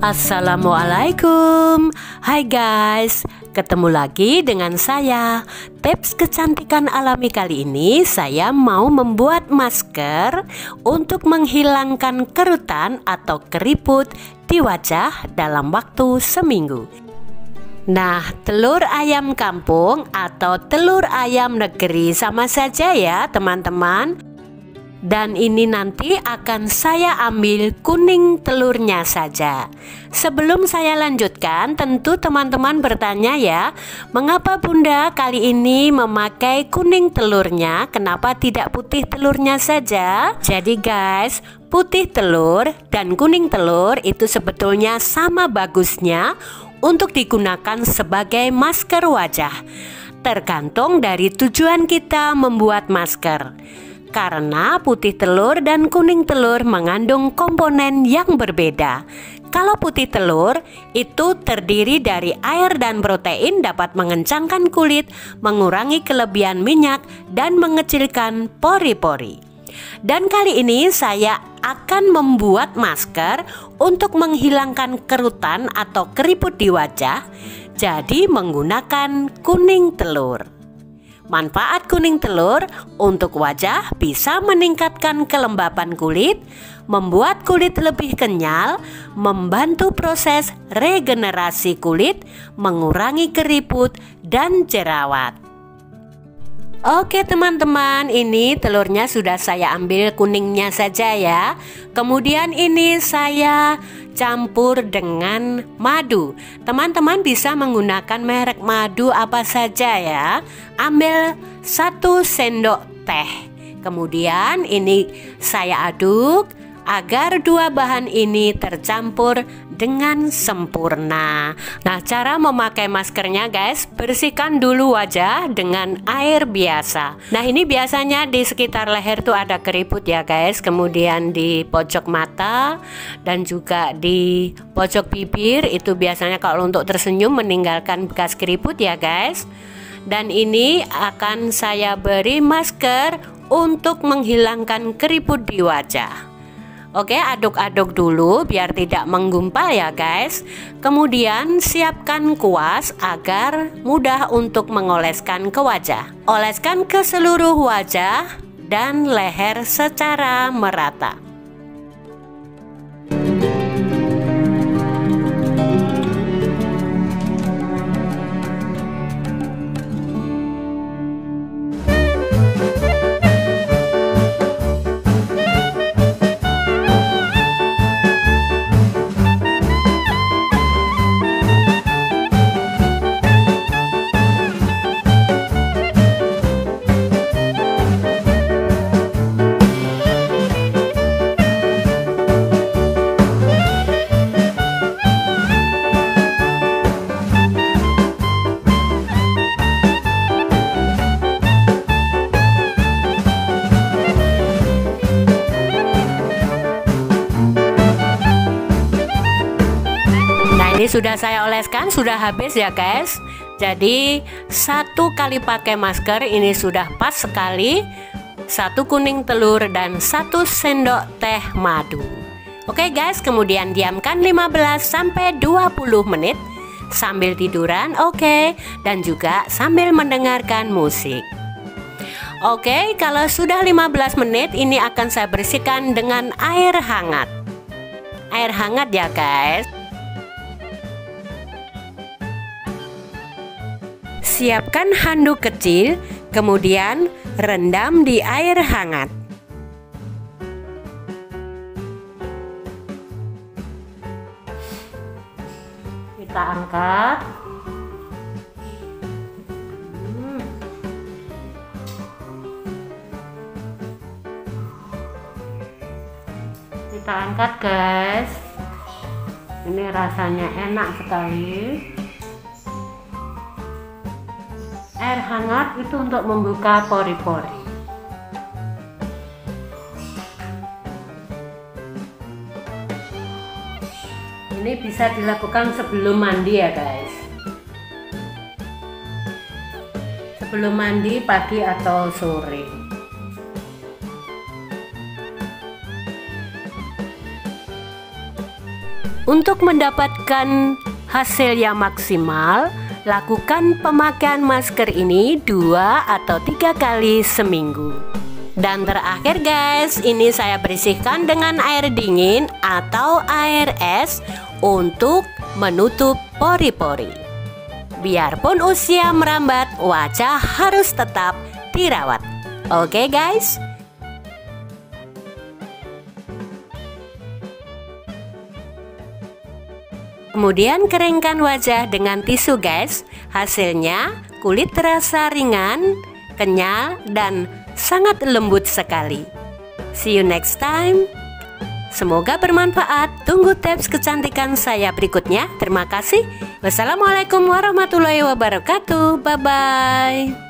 Assalamualaikum. Hai guys, ketemu lagi dengan saya. Tips kecantikan alami kali ini saya mau membuat masker untuk menghilangkan kerutan atau keriput di wajah dalam waktu seminggu. Nah, telur ayam kampung atau telur ayam negeri sama saja ya teman-teman. Dan ini nanti akan saya ambil kuning telurnya saja. Sebelum saya lanjutkan, tentu teman-teman bertanya ya, mengapa Bunda kali ini memakai kuning telurnya, kenapa tidak putih telurnya saja? Jadi guys, putih telur dan kuning telur itu sebetulnya sama bagusnya untuk digunakan sebagai masker wajah. Tergantung dari tujuan kita membuat masker. Karena putih telur dan kuning telur mengandung komponen yang berbeda. Kalau putih telur itu terdiri dari air dan protein, dapat mengencangkan kulit, mengurangi kelebihan minyak, dan mengecilkan pori-pori. Dan kali ini saya akan membuat masker untuk menghilangkan kerutan atau keriput di wajah, jadi menggunakan kuning telur. Manfaat kuning telur untuk wajah bisa meningkatkan kelembapan kulit, membuat kulit lebih kenyal, membantu proses regenerasi kulit, mengurangi keriput dan jerawat. Oke teman-teman, ini telurnya sudah saya ambil kuningnya saja ya. Kemudian ini saya campur dengan madu. Teman-teman bisa menggunakan merek madu apa saja ya. Ambil 1 sendok teh. Kemudian ini saya aduk agar dua bahan ini tercampur dengan sempurna. Nah, cara memakai maskernya guys, bersihkan dulu wajah dengan air biasa. Nah, ini biasanya di sekitar leher tuh ada keriput ya guys, kemudian di pojok mata dan juga di pojok bibir itu biasanya kalau untuk tersenyum meninggalkan bekas keriput ya guys. Dan ini akan saya beri masker untuk menghilangkan keriput di wajah. Oke, aduk-aduk dulu biar tidak menggumpal ya guys. Kemudian siapkan kuas agar mudah untuk mengoleskan ke wajah. Oleskan ke seluruh wajah dan leher secara merata. Ini sudah saya oleskan, sudah habis ya guys. Jadi 1 kali pakai masker ini sudah pas sekali. 1 kuning telur dan 1 sendok teh madu. Oke guys, kemudian diamkan 15 sampai 20 menit sambil tiduran, oke, dan juga sambil mendengarkan musik. Oke, kalau sudah 15 menit ini akan saya bersihkan dengan air hangat. Air hangat ya guys. Siapkan handuk kecil, kemudian rendam di air hangat. Kita angkat. Kita angkat guys. Ini rasanya enak sekali. Air hangat itu untuk membuka pori-pori. Ini bisa dilakukan sebelum mandi ya guys. Sebelum mandi pagi atau sore. Untuk mendapatkan hasil yang maksimal, lakukan pemakaian masker ini 2 atau 3 kali seminggu. Dan terakhir guys, ini saya bersihkan dengan air dingin atau air es untuk menutup pori-pori. Biarpun usia merambat, wajah harus tetap dirawat. Oke guys. Kemudian keringkan wajah dengan tisu guys. Hasilnya kulit terasa ringan, kenyal, dan sangat lembut sekali. See you next time. Semoga bermanfaat. Tunggu tips kecantikan saya berikutnya. Terima kasih. Wassalamualaikum warahmatullahi wabarakatuh. Bye-bye.